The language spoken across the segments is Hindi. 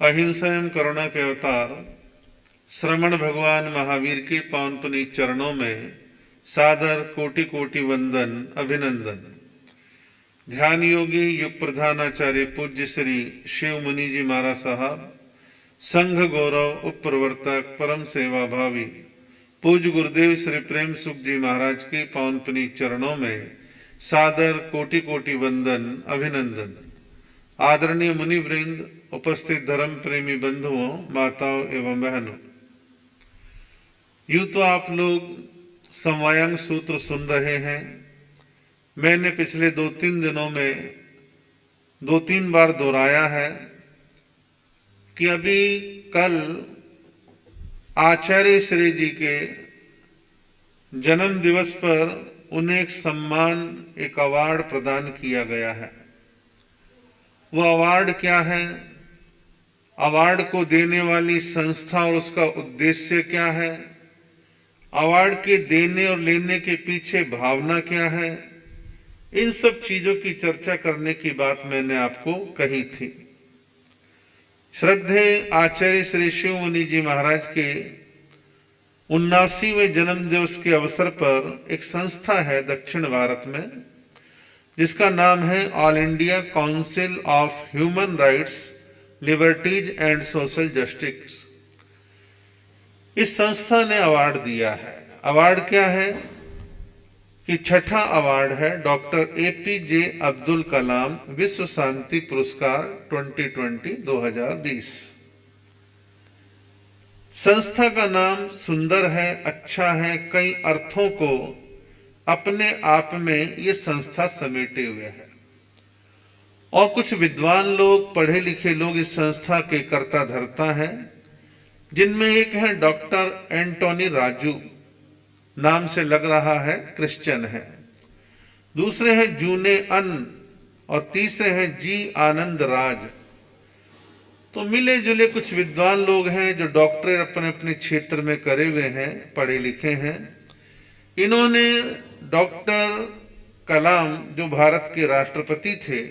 अहिंसा एवं करुणा के अवतार श्रमण भगवान महावीर के पावन पुनीत चरणों में सादर कोटि कोटि वंदन अभिनंदन। ध्यान योगी युग प्रधानाचार्य पूज्य श्री शिव मुनि जी महाराज साहब, संघ गौरव उप प्रवर्तक परम सेवा भावी पूज्य गुरुदेव श्री प्रेम सुख जी महाराज के पावन पुनीत चरणों में सादर कोटि कोटि वंदन अभिनंदन। आदरणीय मुनि वृंद, उपस्थित धर्म प्रेमी बंधुओं, माताओं एवं बहनों, यूं तो आप लोग समवायांग सूत्र सुन रहे हैं। मैंने पिछले 2-3 दिनों में 2-3 बार दोहराया है कि अभी कल आचार्य श्री जी के जन्म दिवस पर उन्हें एक सम्मान, एक अवार्ड प्रदान किया गया है। वो अवार्ड क्या है, अवार्ड को देने वाली संस्था और उसका उद्देश्य क्या है, अवार्ड के देने और लेने के पीछे भावना क्या है, इन सब चीजों की चर्चा करने की बात मैंने आपको कही थी। श्रद्धेय आचार्य श्री शिव मुनि जी महाराज के 79वें जन्म दिवस के अवसर पर एक संस्था है दक्षिण भारत में, जिसका नाम है all India council of human rights, liberties and social justice. इस संस्था ने अवार्ड दिया है। अवार्ड क्या है कि छठा अवार्ड है डॉक्टर APJ अब्दुल कलाम विश्व शांति पुरस्कार 2020। संस्था का नाम सुंदर है, अच्छा है, कई अर्थों को अपने आप में ये संस्था समेटे हुए है। और कुछ विद्वान लोग, पढ़े लिखे लोग इस संस्था के कर्ता धर्ता हैं, जिनमें एक है डॉक्टर एंटोनी राजू, नाम से लग रहा है क्रिश्चियन है। दूसरे हैं जूने अन और तीसरे हैं जी आनंद राज। तो मिले जुले कुछ विद्वान लोग हैं जो डॉक्टरेट अपने अपने क्षेत्र में करे हुए हैं, पढ़े लिखे हैं। इन्होंने डॉक्टर कलाम, जो भारत के राष्ट्रपति थे,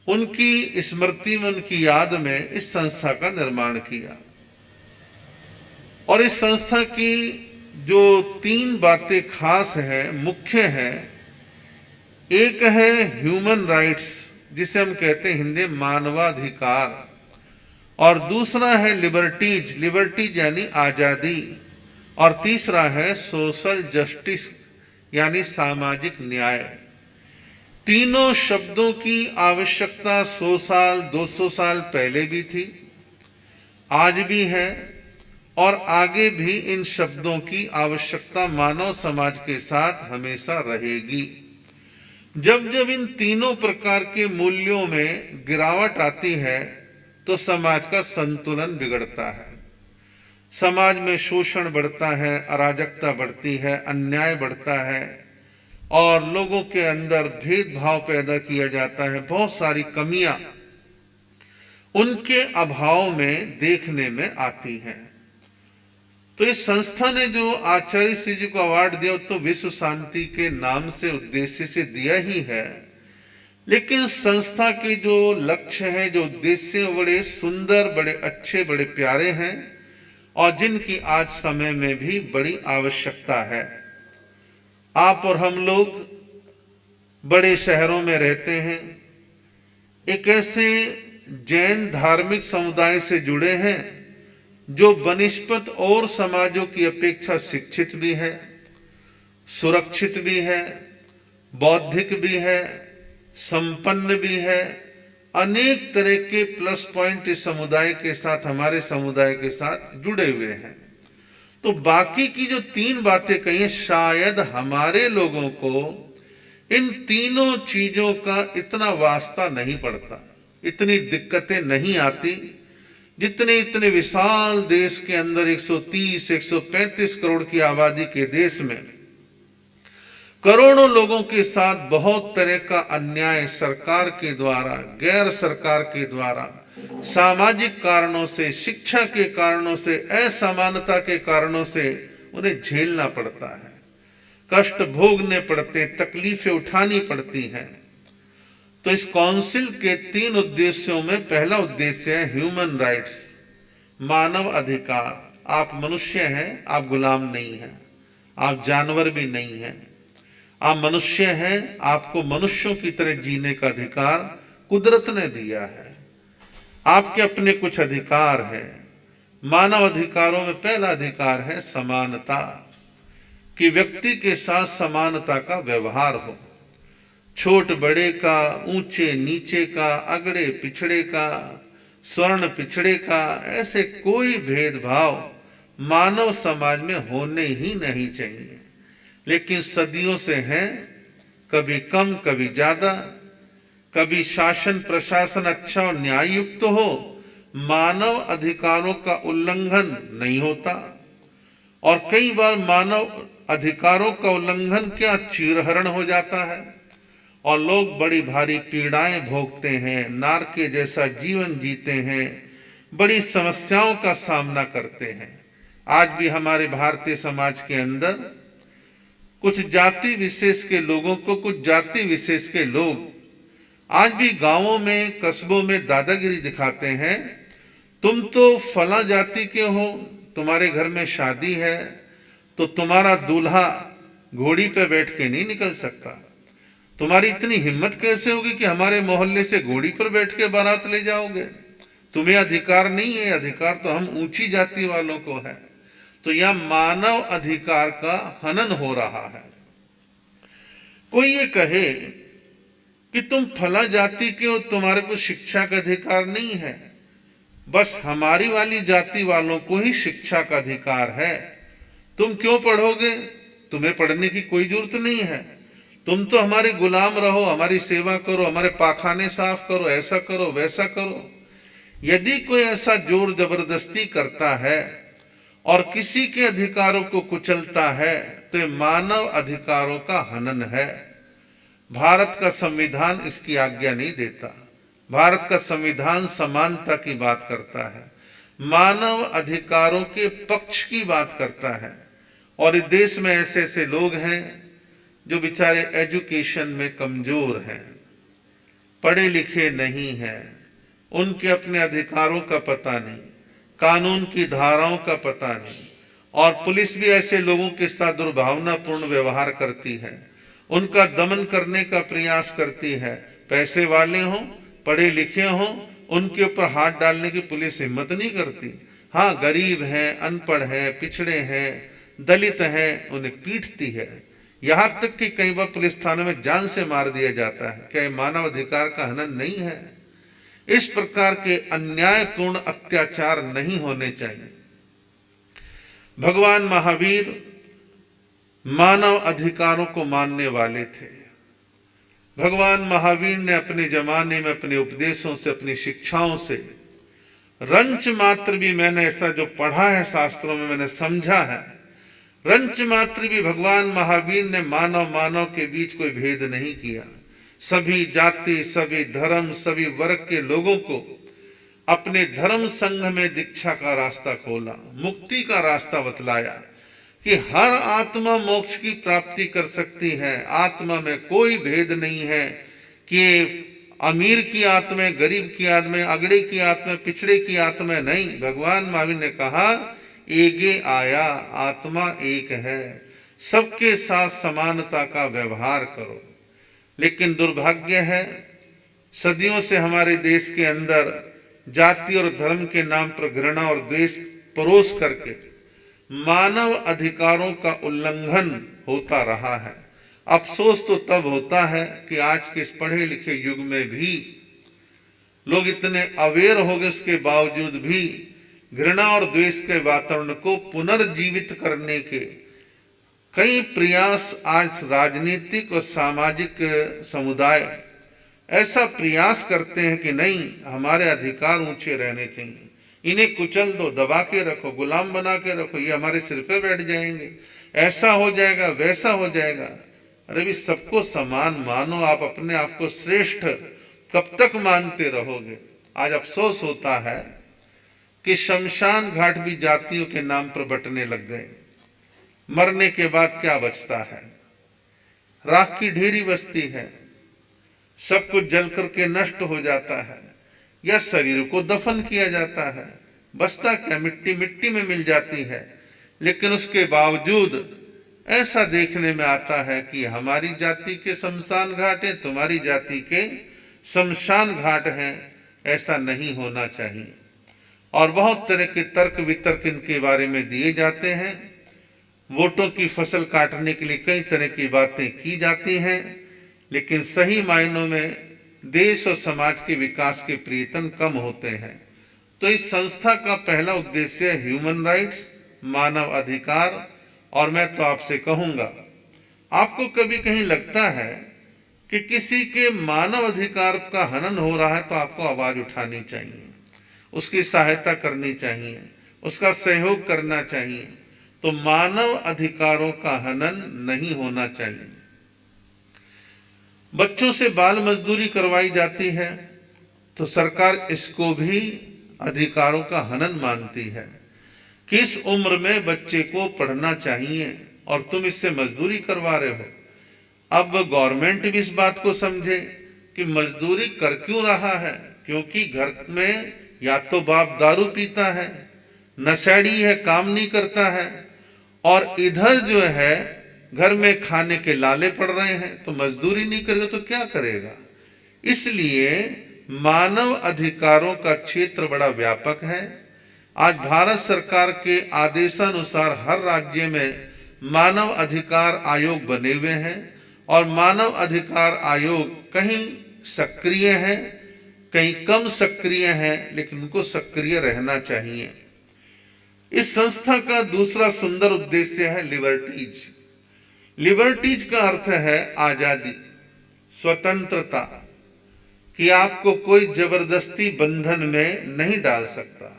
उनकी स्मृति में, उनकी याद में इस संस्था का निर्माण किया। और इस संस्था की जो 3 बातें खास हैं, मुख्य हैं, एक है ह्यूमन राइट्स, जिसे हम कहते हैं हिंदी मानवाधिकार, और दूसरा है लिबर्टीज, लिबर्टीज यानी आजादी, और तीसरा है सोशल जस्टिस यानी सामाजिक न्याय। तीनों शब्दों की आवश्यकता 100 साल 200 साल पहले भी थी, आज भी है, और आगे भी इन शब्दों की आवश्यकता मानव समाज के साथ हमेशा रहेगी। जब जब इन तीनों प्रकार के मूल्यों में गिरावट आती है तो समाज का संतुलन बिगड़ता है, समाज में शोषण बढ़ता है, अराजकता बढ़ती है, अन्याय बढ़ता है, और लोगों के अंदर भेदभाव पैदा किया जाता है। बहुत सारी कमियां उनके अभाव में देखने में आती हैं। तो इस संस्था ने जो आचार्य श्री जी को अवार्ड दिया तो विश्व शांति के नाम से, उद्देश्य से दिया ही है, लेकिन संस्था के जो लक्ष्य हैं, जो उद्देश्य, बड़े सुंदर, बड़े अच्छे, बड़े प्यारे हैं, और जिनकी आज समय में भी बड़ी आवश्यकता है। आप और हम लोग बड़े शहरों में रहते हैं, एक ऐसे जैन धार्मिक समुदाय से जुड़े हैं जो बनिस्पत और समाजों की अपेक्षा शिक्षित भी है, सुरक्षित भी है, बौद्धिक भी है, संपन्न भी है। अनेक तरह के प्लस पॉइंट इस समुदाय के साथ, हमारे समुदाय के साथ जुड़े हुए हैं। तो बाकी की जो 3 बातें कही हैं, शायद हमारे लोगों को इन तीनों चीजों का इतना वास्ता नहीं पड़ता, इतनी दिक्कतें नहीं आती, जितने इतने विशाल देश के अंदर 130-135 करोड़ की आबादी के देश में करोड़ों लोगों के साथ बहुत तरह का अन्याय सरकार के द्वारा, गैर सरकार के द्वारा, सामाजिक कारणों से, शिक्षा के कारणों से, असमानता के कारणों से उन्हें झेलना पड़ता है, कष्ट भोगने पड़ते, तकलीफें उठानी पड़ती हैं। तो इस काउंसिल के 3 उद्देश्यों में पहला उद्देश्य है ह्यूमन राइट्स, मानव अधिकार। आप मनुष्य हैं, आप गुलाम नहीं हैं, आप जानवर भी नहीं हैं, आप मनुष्य हैं। आपको मनुष्यों की तरह जीने का अधिकार कुदरत ने दिया है। आपके अपने कुछ अधिकार हैं। मानव अधिकारों में पहला अधिकार है समानता, कि व्यक्ति के साथ समानता का व्यवहार हो। छोट बड़े का, ऊंचे नीचे का, अगड़े पिछड़े का, स्वर्ण पिछड़े का, ऐसे कोई भेदभाव मानव समाज में होने ही नहीं चाहिए। लेकिन सदियों से है, कभी कम कभी ज्यादा, कभी शासन प्रशासन अच्छा और न्याय युक्त हो, मानव अधिकारों का उल्लंघन नहीं होता। और कई बार मानव अधिकारों का उल्लंघन क्या चीरहरण हो जाता है और लोग बड़ी भारी पीड़ाएं भोगते हैं, नार के जैसा जीवन जीते हैं, बड़ी समस्याओं का सामना करते हैं। आज भी हमारे भारतीय समाज के अंदर कुछ जाति विशेष के लोगों को, कुछ जाति विशेष के लोग आज भी गांवों में, कस्बों में दादागिरी दिखाते हैं। तुम तो फला जाति के हो, तुम्हारे घर में शादी है तो तुम्हारा दूल्हा घोड़ी पे बैठ के नहीं निकल सकता। तुम्हारी इतनी हिम्मत कैसे होगी कि हमारे मोहल्ले से घोड़ी पर बैठ के बारात ले जाओगे? तुम्हें अधिकार नहीं है, अधिकार तो हम ऊंची जाति वालों को है। तो यह मानव अधिकार का हनन हो रहा है। कोई ये कहे कि तुम फला जाति के हो, तुम्हारे को शिक्षा का अधिकार नहीं है, बस हमारी वाली जाति वालों को ही शिक्षा का अधिकार है। तुम क्यों पढ़ोगे? तुम्हें पढ़ने की कोई जरूरत नहीं है। तुम तो हमारे गुलाम रहो, हमारी सेवा करो, हमारे पाखाने साफ करो, ऐसा करो वैसा करो। यदि कोई ऐसा जोर जबरदस्ती करता है और किसी के अधिकारों को कुचलता है तो ये मानव अधिकारों का हनन है। भारत का संविधान इसकी आज्ञा नहीं देता। भारत का संविधान समानता की बात करता है, मानव अधिकारों के पक्ष की बात करता है। और इस देश में ऐसे ऐसे लोग हैं जो बेचारे एजुकेशन में कमजोर हैं, पढ़े लिखे नहीं हैं, उनके अपने अधिकारों का पता नहीं, कानून की धाराओं का पता नहीं। और पुलिस भी ऐसे लोगों के साथ दुर्भावनापूर्ण व्यवहार करती है, उनका दमन करने का प्रयास करती है। पैसे वाले हों, पढ़े लिखे हों, उनके ऊपर हाथ डालने की पुलिस हिम्मत नहीं करती। हाँ, गरीब हैं, अनपढ़ हैं, पिछड़े हैं, दलित हैं, उन्हें पीटती है। यहां तक कि कई बार पुलिस थाने में जान से मार दिया जाता है। क्या मानव अधिकार का हनन नहीं है? इस प्रकार के अन्यायपूर्ण अत्याचार नहीं होने चाहिए। भगवान महावीर मानव अधिकारों को मानने वाले थे। भगवान महावीर ने अपने जमाने में अपने उपदेशों से, अपनी शिक्षाओं से रंच मात्र भी, मैंने ऐसा जो पढ़ा है शास्त्रों में, मैंने समझा है, रंच मात्र भी भगवान महावीर ने मानव मानव के बीच कोई भेद नहीं किया। सभी जाति, सभी धर्म, सभी वर्ग के लोगों को अपने धर्म संघ में दीक्षा का रास्ता खोला, मुक्ति का रास्ता बतलाया कि हर आत्मा मोक्ष की प्राप्ति कर सकती है। आत्मा में कोई भेद नहीं है कि अमीर की आत्मा, गरीब की आत्मा, अगड़े की आत्मा, पिछड़े की आत्मा नहीं। भगवान महावीर ने कहा, एगे आया, आत्मा एक है, सबके साथ समानता का व्यवहार करो। लेकिन दुर्भाग्य है, सदियों से हमारे देश के अंदर जाति और धर्म के नाम पर घृणा और द्वेष परोस करके मानव अधिकारों का उल्लंघन होता रहा है। अफसोस तो तब होता है कि आज के इस पढ़े लिखे युग में भी लोग इतने अवेयर हो गए, उसके बावजूद भी घृणा और द्वेष के वातावरण को पुनर्जीवित करने के कई प्रयास आज राजनीतिक और सामाजिक समुदाय ऐसा प्रयास करते हैं कि नहीं, हमारे अधिकार ऊंचे रहने चाहिए, इन्हें कुचल दो, दबा के रखो, गुलाम बना के रखो, ये हमारे सिर पे बैठ जाएंगे, ऐसा हो जाएगा, वैसा हो जाएगा। अरे भी सबको समान मानो, आप अपने आप को श्रेष्ठ कब तक मानते रहोगे? आज अफसोस होता है कि शमशान घाट भी जातियों के नाम पर बंटने लग गए। मरने के बाद क्या बचता है? राख की ढेरी बचती है। सब कुछ जल करके नष्ट हो जाता है, या शरीर को दफन किया जाता है, बचता क्या, मिट्टी मिट्टी में मिल जाती है। लेकिन उसके बावजूद ऐसा देखने में आता है कि हमारी जाति के शमशान घाट है, तुम्हारी जाति के शमशान घाट हैं। ऐसा नहीं होना चाहिए। और बहुत तरह के तर्क वितर्क इनके बारे में दिए जाते हैं। वोटों की फसल काटने के लिए कई तरह की बातें की जाती हैं, लेकिन सही मायनों में देश और समाज के विकास के प्रयत्न कम होते हैं। तो इस संस्था का पहला उद्देश्य है ह्यूमन राइट्स, मानव अधिकार। और मैं तो आपसे कहूंगा, आपको कभी कहीं लगता है कि किसी के मानव अधिकार का हनन हो रहा है तो आपको आवाज उठानी चाहिए, उसकी सहायता करनी चाहिए, उसका सहयोग करना चाहिए। तो मानव अधिकारों का हनन नहीं होना चाहिए। बच्चों से बाल मजदूरी करवाई जाती है तो सरकार इसको भी अधिकारों का हनन मानती है। किस उम्र में बच्चे को पढ़ना चाहिए और तुम इससे मजदूरी करवा रहे हो। अब गवर्नमेंट भी इस बात को समझे कि मजदूरी कर क्यों रहा है, क्योंकि घर में या तो बाप दारू पीता है, नशेड़ी है, काम नहीं करता है, और इधर जो है घर में खाने के लाले पड़ रहे हैं, तो मजदूरी नहीं करेगा तो क्या करेगा। इसलिए मानव अधिकारों का क्षेत्र बड़ा व्यापक है। आज भारत सरकार के आदेशानुसार हर राज्य में मानव अधिकार आयोग बने हुए हैं, और मानव अधिकार आयोग कहीं सक्रिय है, कहीं कम सक्रिय है, लेकिन उनको सक्रिय रहना चाहिए। इस संस्था का दूसरा सुंदर उद्देश्य है लिबर्टीज। लिबर्टीज का अर्थ है आजादी, स्वतंत्रता, कि आपको कोई जबरदस्ती बंधन में नहीं डाल सकता,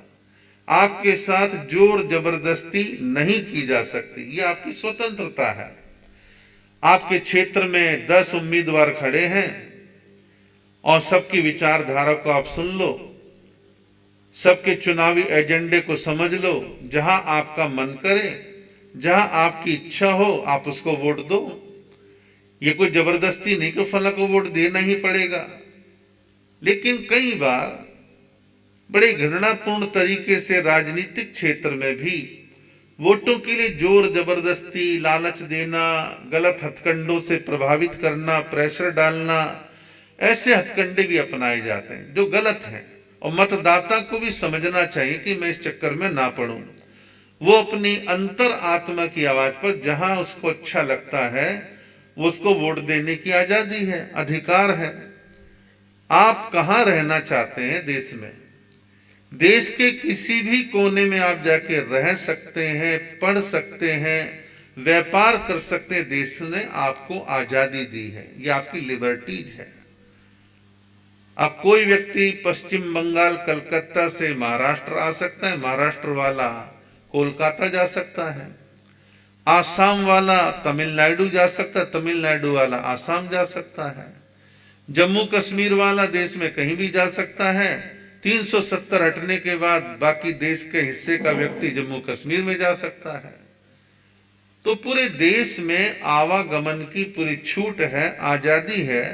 आपके साथ जोर जबरदस्ती नहीं की जा सकती, ये आपकी स्वतंत्रता है। आपके क्षेत्र में 10 उम्मीदवार खड़े हैं और सबकी विचारधारा को आप सुन लो, सबके चुनावी एजेंडे को समझ लो, जहां आपका मन करे, जहां आपकी इच्छा हो, आप उसको वोट दो। ये कोई जबरदस्ती नहीं कि फला को वोट देना ही पड़ेगा। लेकिन कई बार बड़े घृणापूर्ण तरीके से राजनीतिक क्षेत्र में भी वोटों के लिए जोर जबरदस्ती, लालच देना, गलत हथकंडों से प्रभावित करना, प्रेशर डालना, ऐसे हथकंडे भी अपनाए जाते हैं जो गलत हैं। और मतदाता को भी समझना चाहिए कि मैं इस चक्कर में ना पड़ूं। वो अपनी अंतर आत्मा की आवाज पर जहां उसको अच्छा लगता है वो उसको वोट देने की आजादी है, अधिकार है। आप कहां रहना चाहते हैं देश में? देश के किसी भी कोने में आप जाके रह सकते हैं, पढ़ सकते हैं, व्यापार कर सकते हैं। देश ने आपको आजादी दी है, ये आपकी लिबर्टीज है। अब कोई व्यक्ति पश्चिम बंगाल कलकत्ता से महाराष्ट्र आ सकता है, महाराष्ट्र वाला कोलकाता जा सकता है, आसाम वाला तमिलनाडु जा सकता है, तमिलनाडु वाला आसाम जा सकता है, जम्मू कश्मीर वाला देश में कहीं भी जा सकता है। 370 हटने के बाद बाकी देश के हिस्से का व्यक्ति जम्मू कश्मीर में जा सकता है। तो पूरे देश में आवागमन की पूरी छूट है, आजादी है।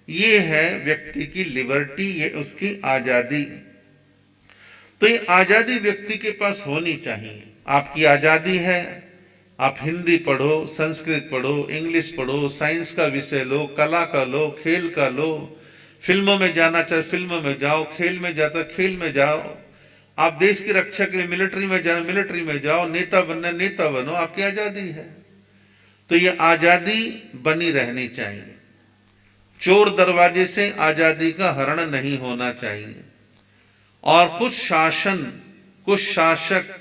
ये है व्यक्ति की लिबर्टी, ये उसकी आजादी। तो ये आजादी व्यक्ति के पास होनी चाहिए। आपकी आजादी है, आप हिंदी पढ़ो, संस्कृत पढ़ो, इंग्लिश पढ़ो, साइंस का विषय लो, कला का लो, खेल का लो, फिल्मों में जाना चाहे फिल्मों में जाओ, खेल में जाता खेल में जाओ, आप देश की रक्षा के लिए मिलिट्री में जाओ, मिलिट्री में जाओ, नेता बनना नेता बनो, आपकी आजादी है। तो ये आजादी बनी रहनी चाहिए। चोर दरवाजे से आजादी का हरण नहीं होना चाहिए। और कुछ शासक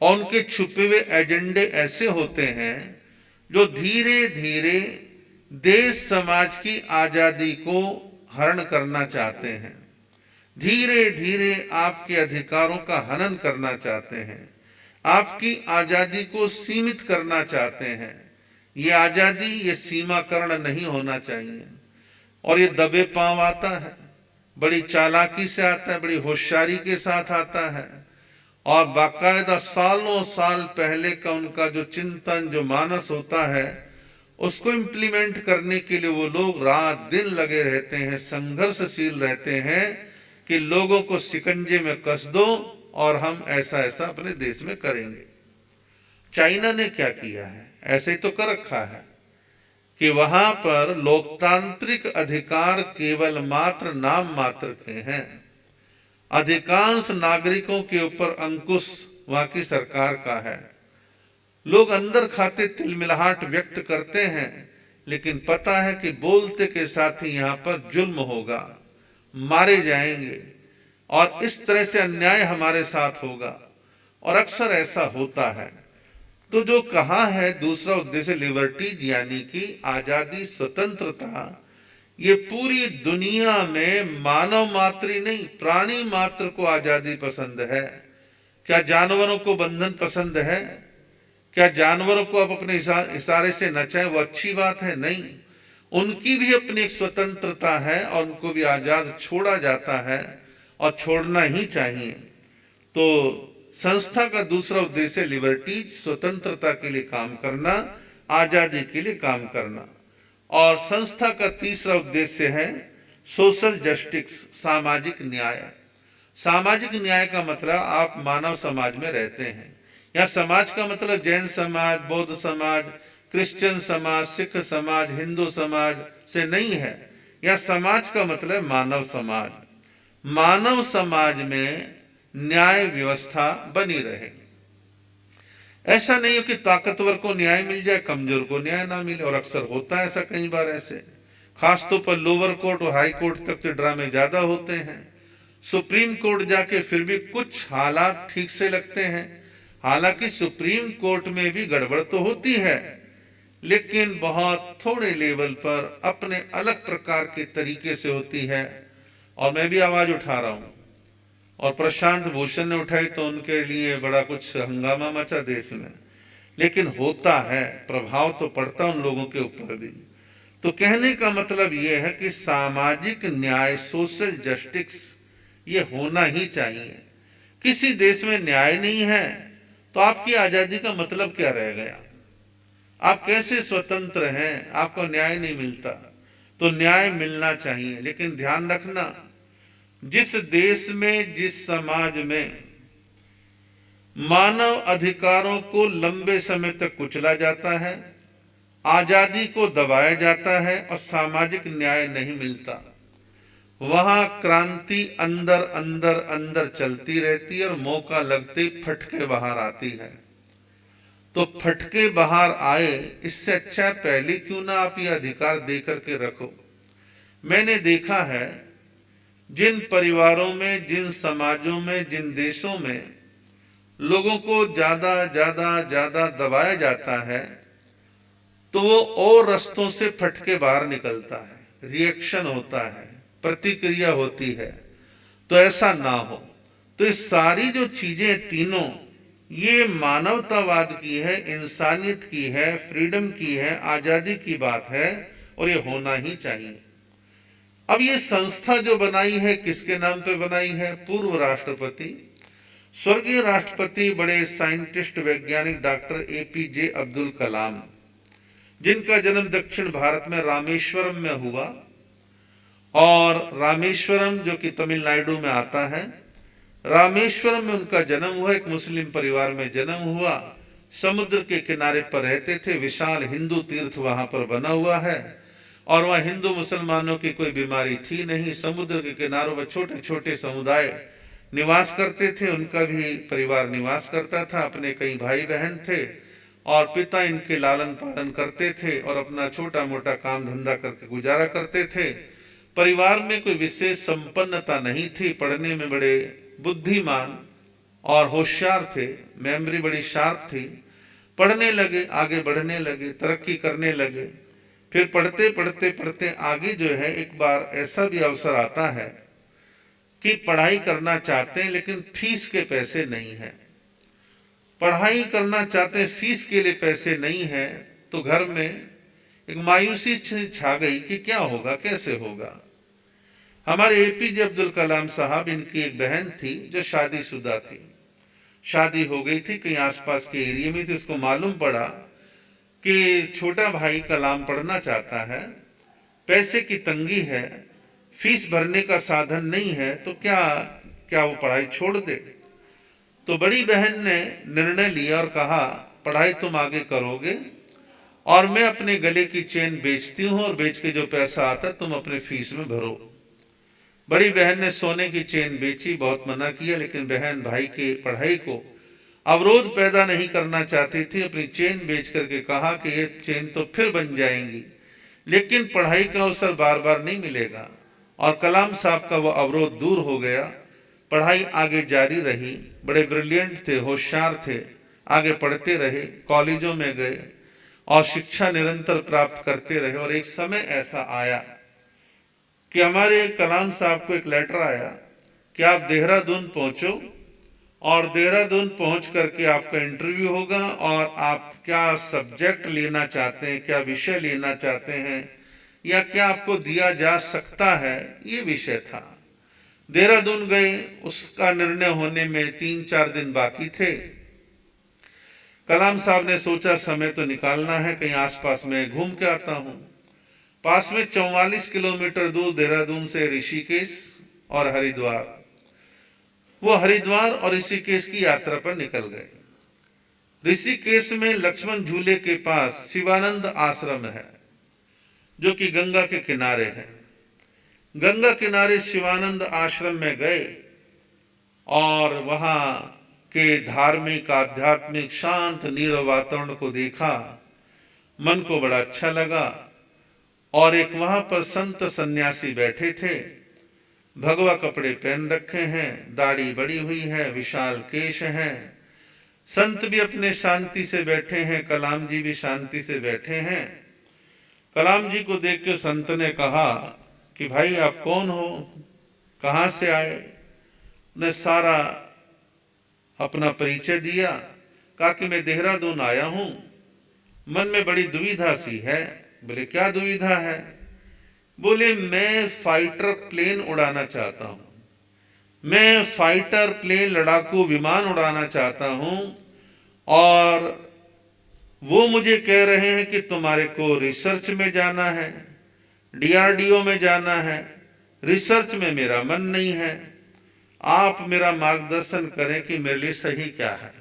और उनके छुपे हुए एजेंडे ऐसे होते हैं जो धीरे धीरे देश समाज की आजादी को हरण करना चाहते हैं, धीरे धीरे आपके अधिकारों का हनन करना चाहते हैं, आपकी आजादी को सीमित करना चाहते हैं। ये आजादी, ये सीमाकरण नहीं होना चाहिए। और ये दबे पांव आता है, बड़ी चालाकी से आता है, बड़ी होशियारी के साथ आता है, और बाकायदा सालों साल पहले का उनका जो चिंतन, जो मानस होता है, उसको इम्प्लीमेंट करने के लिए वो लोग रात दिन लगे रहते हैं, संघर्षशील रहते हैं कि लोगों को शिकंजे में कस दो और हम ऐसा ऐसा अपने देश में करेंगे। चाइना ने क्या किया है, ऐसे ही तो कर रखा है कि वहां पर लोकतांत्रिक अधिकार केवल मात्र नाम मात्र के हैं। अधिकांश नागरिकों के ऊपर अंकुश वहां की सरकार का है। लोग अंदर खाते तिलमिलाहट व्यक्त करते हैं, लेकिन पता है कि बोलते के साथ ही यहां पर जुल्म होगा, मारे जाएंगे और इस तरह से अन्याय हमारे साथ होगा, और अक्सर ऐसा होता है। तो जो कहा है दूसरा उद्देश्य लिबर्टीज यानी कि आजादी, स्वतंत्रता, ये पूरी दुनिया में मानव मात्र ही नहीं, प्राणी मात्र को आजादी पसंद है। क्या जानवरों को बंधन पसंद है? क्या जानवरों को आप अपने इशारे से नचाएं वो अच्छी बात है? नहीं, उनकी भी अपनी एक स्वतंत्रता है और उनको भी आजाद छोड़ा जाता है और छोड़ना ही चाहिए। तो संस्था का दूसरा उद्देश्य लिबर्टीज, स्वतंत्रता के लिए काम करना, आजादी के लिए काम करना। और संस्था का तीसरा उद्देश्य है सोशल जस्टिस, सामाजिक न्याय। सामाजिक न्याय का मतलब आप मानव समाज में रहते हैं, या समाज का मतलब जैन समाज, बौद्ध समाज, क्रिश्चियन समाज, सिख समाज, हिंदू समाज से नहीं है। या समाज का मतलब मानव समाज। मानव समाज में न्याय व्यवस्था बनी रहे। ऐसा नहीं हो कि ताकतवर को न्याय मिल जाए, कमजोर को न्याय ना मिले, और अक्सर होता है ऐसा कई बार ऐसे। खासतौर पर लोअर कोर्ट और हाई कोर्ट तक तो ड्रामे ज्यादा होते हैं। सुप्रीम कोर्ट जाके फिर भी कुछ हालात ठीक से लगते हैं। हालांकि सुप्रीम कोर्ट में भी गड़बड़ तो होती है, लेकिन बहुत थोड़े लेवल पर अपने अलग प्रकार के तरीके से होती है। और मैं भी आवाज उठा रहा हूं, और प्रशांत भूषण ने उठाई तो उनके लिए बड़ा कुछ हंगामा मचा देश में, लेकिन होता है, प्रभाव तो पड़ता उन लोगों के ऊपर भी। तो कहने का मतलब यह है कि सामाजिक न्याय, सोशल जस्टिस, ये होना ही चाहिए। किसी देश में न्याय नहीं है तो आपकी आजादी का मतलब क्या रह गया? आप कैसे स्वतंत्र हैं? आपको न्याय नहीं मिलता। तो न्याय मिलना चाहिए, लेकिन ध्यान रखना, जिस देश में, जिस समाज में मानव अधिकारों को लंबे समय तक कुचला जाता है, आजादी को दबाया जाता है और सामाजिक न्याय नहीं मिलता, वहां क्रांति अंदर अंदर अंदर चलती रहती है और मौका लगते फटके बाहर आती है। तो फटके बाहर आए, इससे अच्छा पहले क्यों ना आप ये अधिकार दे करके रखो। मैंने देखा है जिन परिवारों में, जिन समाजों में, जिन देशों में लोगों को ज्यादा ज्यादा ज्यादा दबाया जाता है, तो वो और रस्तों से फटके बाहर निकलता है, रिएक्शन होता है, प्रतिक्रिया होती है। तो ऐसा ना हो। तो ये सारी जो चीजें तीनों, ये मानवतावाद की है, इंसानियत की है, फ्रीडम की है, आजादी की बात है, और ये होना ही चाहिए। अब ये संस्था जो बनाई है, किसके नाम पे बनाई है? पूर्व राष्ट्रपति, स्वर्गीय राष्ट्रपति, बड़े साइंटिस्ट, वैज्ञानिक डॉक्टर एपीजे अब्दुल कलाम, जिनका जन्म दक्षिण भारत में रामेश्वरम में हुआ। और रामेश्वरम जो कि तमिलनाडु में आता है, रामेश्वरम में उनका जन्म हुआ। एक मुस्लिम परिवार में जन्म हुआ। समुद्र के किनारे पर रहते थे। विशाल हिंदू तीर्थ वहां पर बना हुआ है, और वहां हिंदू मुसलमानों की कोई बीमारी थी नहीं। समुद्र के किनारों पर छोटे छोटे समुदाय निवास करते थे, उनका भी परिवार निवास करता था। अपने कई भाई बहन थे, और पिता इनके लालन पालन करते थे और अपना छोटा मोटा काम धंधा करके गुजारा करते थे। परिवार में कोई विशेष संपन्नता नहीं थी। पढ़ने में बड़े बुद्धिमान और होशियार थे, मेमोरी बड़ी शार्प थी। पढ़ने लगे, आगे बढ़ने लगे, तरक्की करने लगे। फिर पढ़ते पढ़ते पढ़ते आगे जो है, एक बार ऐसा भी अवसर आता है कि पढ़ाई करना चाहते हैं, लेकिन फीस के पैसे नहीं है। पढ़ाई करना चाहते हैं, फीस के लिए पैसे नहीं है। तो घर में एक मायूसी छा गई कि क्या होगा, कैसे होगा। हमारे एपीजे अब्दुल कलाम साहब, इनकी एक बहन थी जो शादीशुदा थी, शादी हो गई थी, कहीं आसपास के एरिया में थी। उसको मालूम पड़ा कि छोटा भाई कलाम पढ़ना चाहता है, पैसे की तंगी है, फीस भरने का साधन नहीं है, तो क्या क्या वो पढ़ाई छोड़ दे? तो बड़ी बहन ने निर्णय लिया और कहा, पढ़ाई तुम आगे करोगे और मैं अपने गले की चेन बेचती हूं और बेच के जो पैसा आता तुम अपने फीस में भरो। बड़ी बहन ने सोने की चेन बेची, बहुत मना किया, लेकिन बहन भाई के पढ़ाई को अवरोध पैदा नहीं करना चाहती थी। अपनी चेन बेच करके कहा कि ये चेन तो फिर बन जाएंगी, लेकिन पढ़ाई का अवसर बार बार नहीं मिलेगा। और कलाम साहब का वो अवरोध दूर हो गया, पढ़ाई आगे जारी रही। बड़े ब्रिलियंट थे, होशियार थे, आगे पढ़ते रहे, कॉलेजों में गए और शिक्षा निरंतर प्राप्त करते रहे। और एक समय ऐसा आया कि हमारे कलाम साहब को एक लेटर आया कि आप देहरादून पहुंचो और देहरादून पहुंच करके आपका इंटरव्यू होगा और आप क्या सब्जेक्ट लेना चाहते हैं, क्या विषय लेना चाहते हैं या क्या आपको दिया जा सकता है, ये विषय था। देहरादून गए, उसका निर्णय होने में 3-4 दिन बाकी थे। कलाम साहब ने सोचा समय तो निकालना है, कहीं आसपास में घूम के आता हूं। पास में 44 किलोमीटर दूर देहरादून से ऋषिकेश और हरिद्वार, वो हरिद्वार और ऋषिकेश की यात्रा पर निकल गए। ऋषिकेश में लक्ष्मण झूले के पास शिवानंद आश्रम है, जो कि गंगा के किनारे है। गंगा किनारे शिवानंद आश्रम में गए और वहां के धार्मिक, आध्यात्मिक, शांत नीरव वातावरण को देखा, मन को बड़ा अच्छा लगा। और एक वहां पर संत सन्यासी बैठे थे, भगवा कपड़े पहन रखे हैं, दाढ़ी बड़ी हुई है, विशाल केश हैं। संत भी अपने शांति से बैठे हैं, कलाम जी भी शांति से बैठे हैं। कलाम जी को देख के संत ने कहा कि भाई आप कौन हो, कहां से आए? ने सारा अपना परिचय दिया, कहा कि मैं देहरादून आया हूं, मन में बड़ी दुविधा सी है। बोले क्या दुविधा है? बोले मैं फाइटर प्लेन उड़ाना चाहता हूं, मैं फाइटर प्लेन, लड़ाकू विमान उड़ाना चाहता हूं और वो मुझे कह रहे हैं कि तुम्हारे को रिसर्च में जाना है, डीआरडीओ में जाना है। रिसर्च में मेरा मन नहीं है, आप मेरा मार्गदर्शन करें कि मेरे लिए सही क्या है।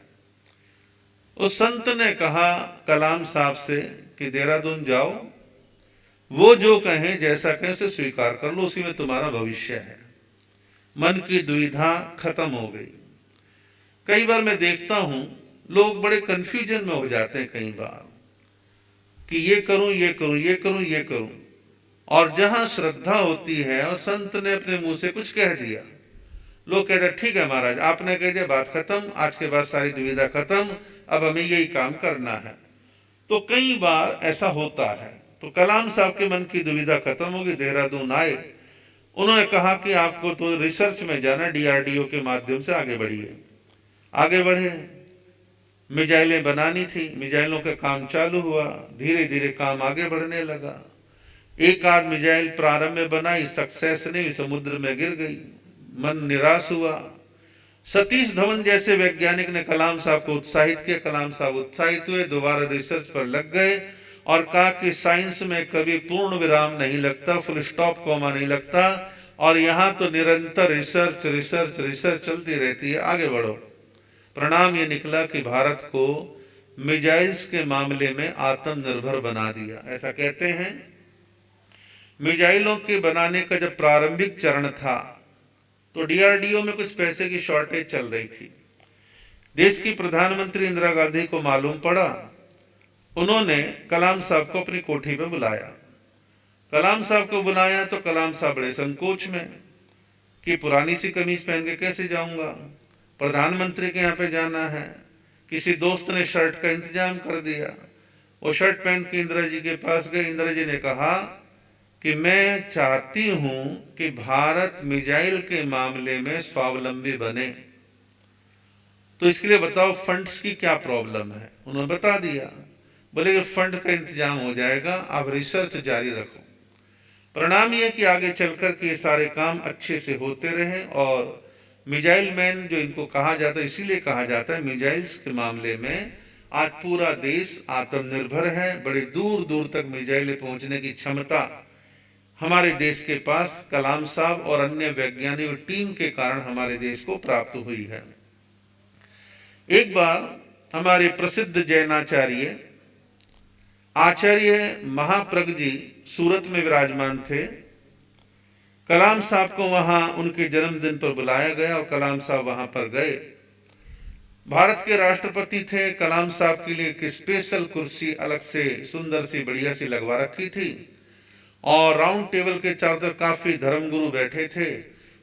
उस संत ने कहा कलाम साहब से कि देहरादून जाओ, वो जो कहें, जैसा कहें उसे स्वीकार कर लो, उसी में तुम्हारा भविष्य है। मन की दुविधा खत्म हो गई। कई बार मैं देखता हूं लोग बड़े कंफ्यूजन में हो जाते हैं कई बार कि ये करूं, ये करूं, ये करूं, ये करूं। और जहां श्रद्धा होती है और संत ने अपने मुंह से कुछ कह दिया, लोग कहते हैं ठीक है महाराज, आपने कह दिया, बात खत्म, आज के बाद सारी दुविधा खत्म, अब हमें यही काम करना है। तो कई बार ऐसा होता है। तो कलाम साहब के मन की दुविधा खत्म होगी, देहरादून आए। उन्होंने कहा कि आपको तो रिसर्च में जाना, डीआरडीओ के माध्यम से आगे बढ़िए। आगे बढ़े, मिजाइलें बनानी थी, मिजाइलों का काम चालू हुआ, धीरे धीरे काम आगे बढ़ने लगा। एक आध मिजाइल प्रारंभ में बनाई, सक्सेस नहीं, समुद्र में गिर गई, मन निराश हुआ। सतीश धवन जैसे वैज्ञानिक ने कलाम साहब को उत्साहित किया, कलाम साहब उत्साहित हुए, दोबारा रिसर्च पर लग गए और कहा कि साइंस में कभी पूर्ण विराम नहीं लगता, फुल स्टॉप कॉमा नहीं लगता, और यहां तो निरंतर रिसर्च रिसर्च रिसर्च चलती रहती है, आगे बढ़ो। परिणाम ये निकला कि भारत को मिजाइल्स के मामले में आत्मनिर्भर बना दिया। ऐसा कहते हैं मिजाइलों के बनाने का जब प्रारंभिक चरण था तो डीआरडीओ में कुछ पैसे की शॉर्टेज चल रही थी। देश की प्रधानमंत्री इंदिरा गांधी को मालूम पड़ा, उन्होंने कलाम साहब को अपनी कोठी पे बुलाया। कलाम साहब को बुलाया तो कलाम साहब बड़े संकोच में कि पुरानी सी कमीज पहन के कैसे जाऊंगा, प्रधानमंत्री के यहाँ पे जाना है। किसी दोस्त ने शर्ट का इंतजाम कर दिया, वो शर्ट पहन के इंदिरा जी के पास गए। इंदिरा जी ने कहा कि मैं चाहती हूं कि भारत मिसाइल के मामले में स्वावलंबी बने, तो इसके लिए बताओ फंड्स की क्या प्रॉब्लम है। उन्होंने बता दिया। बोले कि फंड का इंतजाम हो जाएगा, आप रिसर्च जारी रखो। परिणाम यह कि आगे चलकर के ये सारे काम अच्छे से होते रहे और मिसाइल मैन जो इनको कहा जाता है, इसीलिए कहा जाता है मिसाइल्स के मामले में आज पूरा देश आत्मनिर्भर है। बड़े दूर दूर तक मिसाइलें पहुंचने की क्षमता हमारे देश के पास कलाम साहब और अन्य वैज्ञानिक टीम के कारण हमारे देश को प्राप्त हुई है। एक बार हमारे प्रसिद्ध जैनाचार्य आचार्य महाप्रज्ञ जी सूरत में विराजमान थे। कलाम साहब को वहां उनके जन्मदिन पर बुलाया गया और कलाम साहब वहां पर गए। भारत के राष्ट्रपति थे। कलाम साहब के लिए एक स्पेशल कुर्सी अलग से सुंदर सी बढ़िया सी लगवा रखी थी और राउंड टेबल के चारों तरफ काफी धर्मगुरु बैठे थे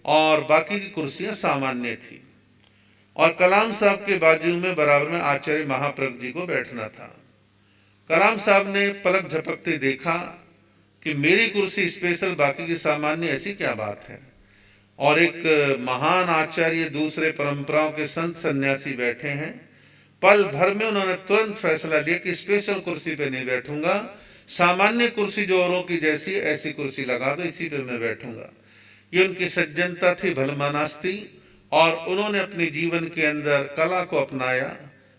और बाकी की कुर्सियां सामान्य थी और कलाम साहब के बाजू में बराबर में आचार्य महाप्रज्ञ जी को बैठना था। कलाम साहब ने पलक झपकते देखा कि मेरी कुर्सी स्पेशल बाकी की सामान्य, ऐसी क्या बात है। और एक महान आचार्य दूसरे परंपराओं के संत सन्यासी बैठे हैं। पल भर में उन्होंने तुरंत फैसला लिया कि स्पेशल कुर्सी पे नहीं बैठूंगा, सामान्य कुर्सी जो औरों की जैसी ऐसी कुर्सी लगा दो, इसी पे मैं बैठूंगा। ये उनकी सज्जनता थी, भलमानस्ती। और उन्होंने अपने जीवन के अंदर कला को अपनाया,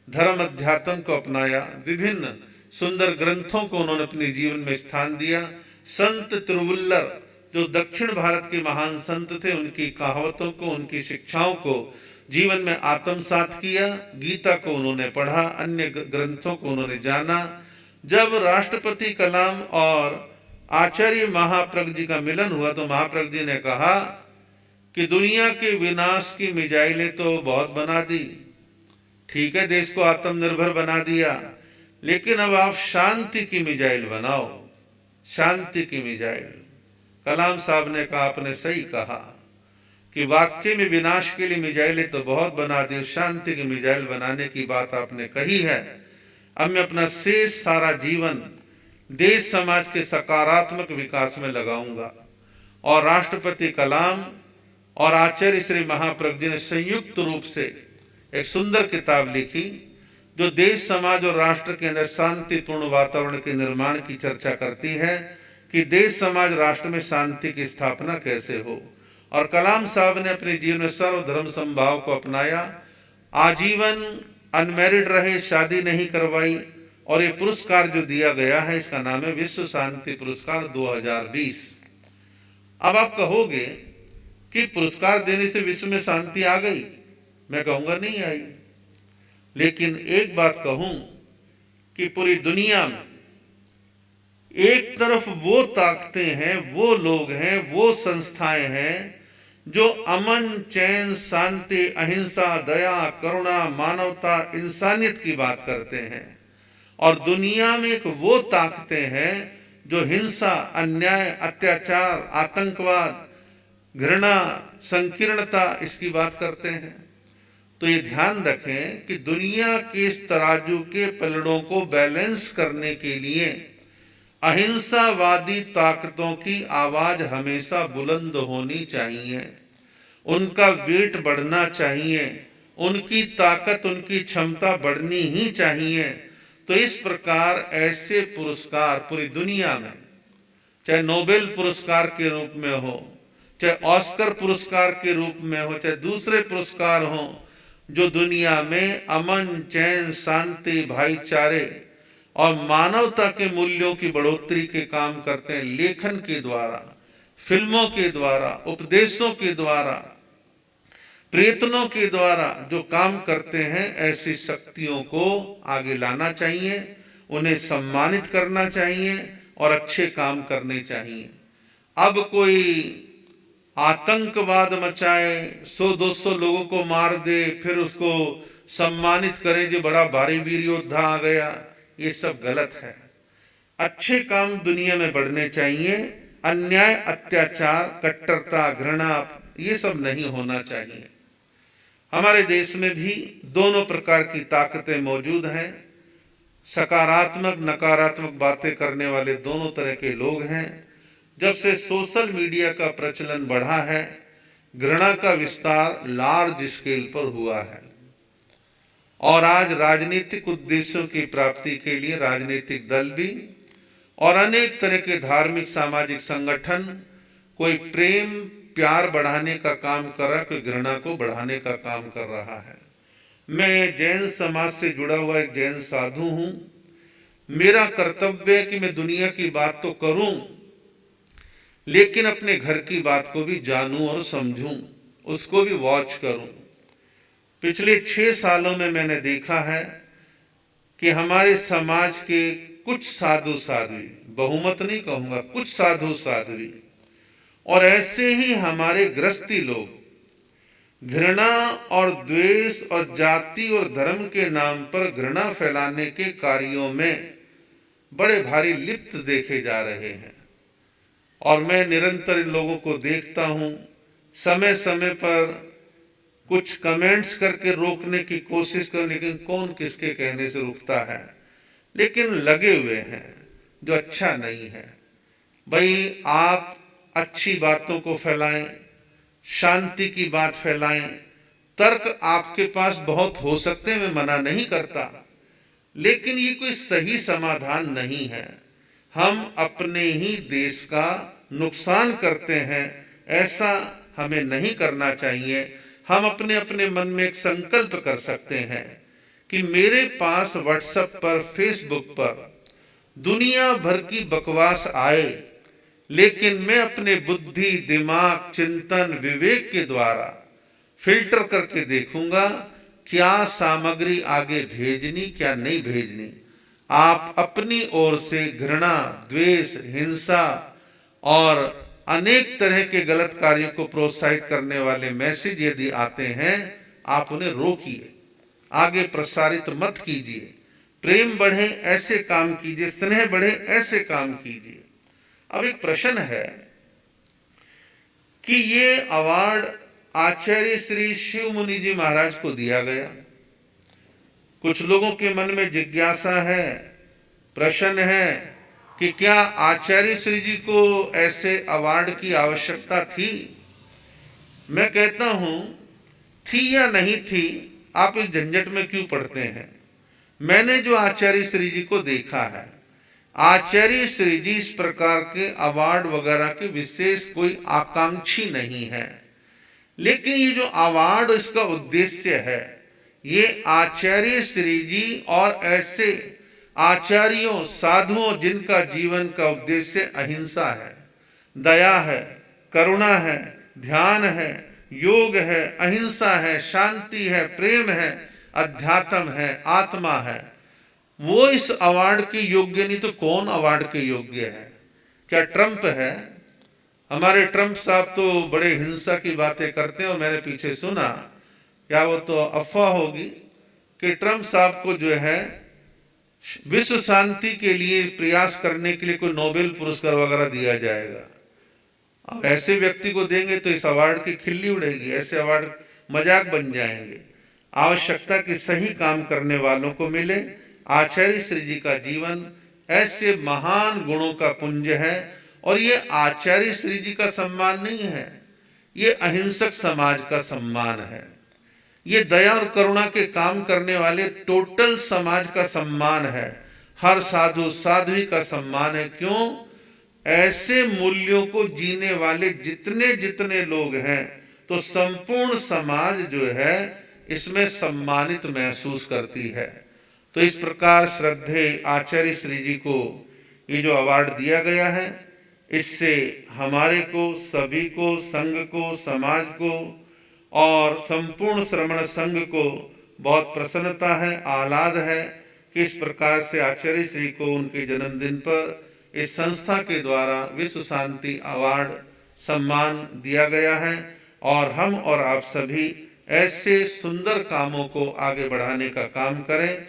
धर्म अध्यात्म को अपनाया, विभिन्न सुंदर ग्रंथों को उन्होंने अपने जीवन में स्थान दिया। संत तिरुवल्लर जो दक्षिण भारत के महान संत थे, उनकी कहावतों को, उनकी शिक्षाओं को जीवन में आत्मसात किया। गीता को उन्होंने पढ़ा, अन्य ग्रंथों को उन्होंने जाना। जब राष्ट्रपति कलाम और आचार्य महाप्रज्ञ जी का मिलन हुआ तो महाप्रज्ञ जी ने कहा कि दुनिया के विनाश की मिसाइलें तो बहुत बना दी, ठीक है, देश को आत्मनिर्भर बना दिया, लेकिन अब आप शांति की मिसाइल बनाओ, शांति की मिसाइल। कलाम साहब ने कहा, आपने सही कहा कि वाकई में विनाश के लिए मिसाइलें तो बहुत बना दी, शांति की मिसाइल बनाने की बात आपने कही है। अब मैं अपना शेष सारा जीवन देश समाज के सकारात्मक विकास में लगाऊंगा। और राष्ट्रपति कलाम और आचार्य श्री महाप्रज्ञ जी ने संयुक्त रूप से एक सुंदर किताब लिखी जो देश समाज और राष्ट्र के अंदर शांतिपूर्ण वातावरण के निर्माण की चर्चा करती है कि देश समाज राष्ट्र में शांति की स्थापना कैसे हो। और कलाम साहब ने अपने जीवन में सर्वधर्म समभाव को अपनाया, आजीवन अनमैरिड रहे, शादी नहीं करवाई। और ये पुरस्कार जो दिया गया है इसका नाम है विश्व शांति पुरस्कार 2020। अब आप कहोगे कि पुरस्कार देने से विश्व में शांति आ गई, मैं कहूंगा नहीं आई। लेकिन एक बात कहूं कि पूरी दुनिया में एक तरफ वो ताकतें हैं, वो लोग हैं, वो संस्थाएं हैं जो अमन, चैन, शांति, अहिंसा, दया, करुणा, मानवता, इंसानियत की बात करते हैं। और दुनिया में एक वो ताकतें हैं जो हिंसा, अन्याय, अत्याचार, आतंकवाद, घृणा, संकीर्णता, इसकी बात करते हैं। तो ये ध्यान रखें कि दुनिया के इस तराजू के पलड़ों को बैलेंस करने के लिए अहिंसावादी ताकतों की आवाज हमेशा बुलंद होनी चाहिए, उनका वेट बढ़ना चाहिए, उनकी ताकत, उनकी क्षमता बढ़नी ही चाहिए। तो इस प्रकार ऐसे पुरस्कार पूरी दुनिया में, चाहे नोबेल पुरस्कार के रूप में हो, चाहे ऑस्कर पुरस्कार के रूप में हो, चाहे दूसरे पुरस्कार हो, जो दुनिया में अमन, चैन, शांति, भाईचारे और मानवता के मूल्यों की बढ़ोतरी के काम करते हैं, लेखन के द्वारा, फिल्मों के द्वारा, उपदेशों के द्वारा, प्रयत्नों के द्वारा जो काम करते हैं, ऐसी शक्तियों को आगे लाना चाहिए, उन्हें सम्मानित करना चाहिए और अच्छे काम करने चाहिए। अब कोई आतंकवाद मचाए, 100-200 लोगों को मार दे, फिर उसको सम्मानित करें जो बड़ा भारी वीर योद्धा आ गया, ये सब गलत है। अच्छे काम दुनिया में बढ़ने चाहिए, अन्याय, अत्याचार, कट्टरता, घृणा, ये सब नहीं होना चाहिए। हमारे देश में भी दोनों प्रकार की ताकतें मौजूद हैं। सकारात्मक, नकारात्मक बातें करने वाले दोनों तरह के लोग हैं। जब से सोशल मीडिया का प्रचलन बढ़ा है, घृणा का विस्तार लार्ज स्केल पर हुआ है और आज राजनीतिक उद्देश्यों की प्राप्ति के लिए राजनीतिक दल भी और अनेक तरह के धार्मिक, सामाजिक संगठन कोई प्रेम, प्यार बढ़ाने का काम कर रहा है, कोई घृणा को बढ़ाने का काम कर रहा है। मैं जैन समाज से जुड़ा हुआ एक जैन साधु हूं। मेरा कर्तव्य है कि मैं दुनिया की बात तो करूं, लेकिन अपने घर की बात को भी जानूं और समझूं, उसको भी वॉच करूं। पिछले 6 सालों में मैंने देखा है कि हमारे समाज के कुछ साधु साध्वी, बहुमत नहीं कहूंगा, कुछ साधु साध्वी और ऐसे ही हमारे गृहस्थी लोग घृणा और द्वेष और जाति और धर्म के नाम पर घृणा फैलाने के कार्यों में बड़े भारी लिप्त देखे जा रहे हैं। और मैं निरंतर इन लोगों को देखता हूं, समय समय पर कुछ कमेंट्स करके रोकने की कोशिश कर, लेकिन कौन किसके कहने से रुकता है, लेकिन लगे हुए हैं, जो अच्छा नहीं है। भाई आप अच्छी बातों को फैलाएं, शांति की बात फैलाएं, तर्क आपके पास बहुत हो सकते हैं, मैं मना नहीं करता, लेकिन ये कोई सही समाधान नहीं है। हम अपने ही देश का नुकसान करते हैं, ऐसा हमें नहीं करना चाहिए। हम अपने अपने मन में एक संकल्प कर सकते हैं कि मेरे पास व्हाट्सएप पर, फेसबुक पर दुनिया भर की बकवास आए, लेकिन मैं अपने बुद्धि, दिमाग, चिंतन, विवेक के द्वारा फिल्टर करके देखूंगा क्या सामग्री आगे भेजनी, क्या नहीं भेजनी। आप अपनी ओर से घृणा, द्वेष, हिंसा और अनेक तरह के गलत कार्यों को प्रोत्साहित करने वाले मैसेज यदि आते हैं, आप उन्हें रोकिए, आगे प्रसारित मत कीजिए। प्रेम बढ़े ऐसे काम कीजिए, स्नेह बढ़े ऐसे काम कीजिए। अब एक प्रश्न है कि ये अवार्ड आचार्य श्री शिव मुनि जी महाराज को दिया गया। कुछ लोगों के मन में जिज्ञासा है, प्रश्न है कि क्या आचार्य श्री जी को ऐसे अवार्ड की आवश्यकता थी? मैं कहता हूं, थी या नहीं थी, आप इस झंझट में क्यों पड़ते हैं। मैंने जो आचार्य श्री जी को देखा है, आचार्य श्री जी इस प्रकार के अवार्ड वगैरह के विशेष कोई आकांक्षी नहीं है। लेकिन ये जो अवार्ड, इसका उद्देश्य है, ये आचार्य श्री जी और ऐसे आचार्यों, साधुओं जिनका जीवन का उद्देश्य अहिंसा है, दया है, करुणा है, ध्यान है, योग है, अहिंसा है, शांति है, प्रेम है, अध्यात्म है, आत्मा है, वो इस अवार्ड के योग्य नहीं तो कौन अवार्ड के योग्य है? क्या ट्रंप है? हमारे ट्रंप साहब तो बड़े हिंसा की बातें करते हैं और मैंने पीछे सुना, क्या वो तो अफवाह होगी कि ट्रंप साहब को जो है विश्व शांति के लिए प्रयास करने के लिए कोई नोबेल पुरस्कार वगैरह दिया जाएगा। अब ऐसे व्यक्ति को देंगे तो इस अवार्ड की खिल्ली उड़ेगी, ऐसे अवार्ड मजाक बन जाएंगे। आवश्यकता कि सही काम करने वालों को मिले। आचार्य श्री जी का जीवन ऐसे महान गुणों का पुंज है, और ये आचार्य श्री जी का सम्मान नहीं है, ये अहिंसक समाज का सम्मान है। ये दया और करुणा के काम करने वाले टोटल समाज का सम्मान है, हर साधु साध्वी का सम्मान है। क्यों? ऐसे मूल्यों को जीने वाले जितने जितने लोग हैं, तो संपूर्ण समाज जो है इसमें सम्मानित महसूस करती है। तो इस प्रकार श्रद्धेय आचार्य श्री जी को ये जो अवार्ड दिया गया है, इससे हमारे को, सभी को, संघ को, समाज को और संपूर्ण श्रमण संघ को बहुत प्रसन्नता है, आह्लाद है कि इस प्रकार से आचार्य श्री को उनके जन्मदिन पर इस संस्था के द्वारा विश्व शांति अवार्ड सम्मान दिया गया है। और हम और आप सभी ऐसे सुंदर कामों को आगे बढ़ाने का काम करें।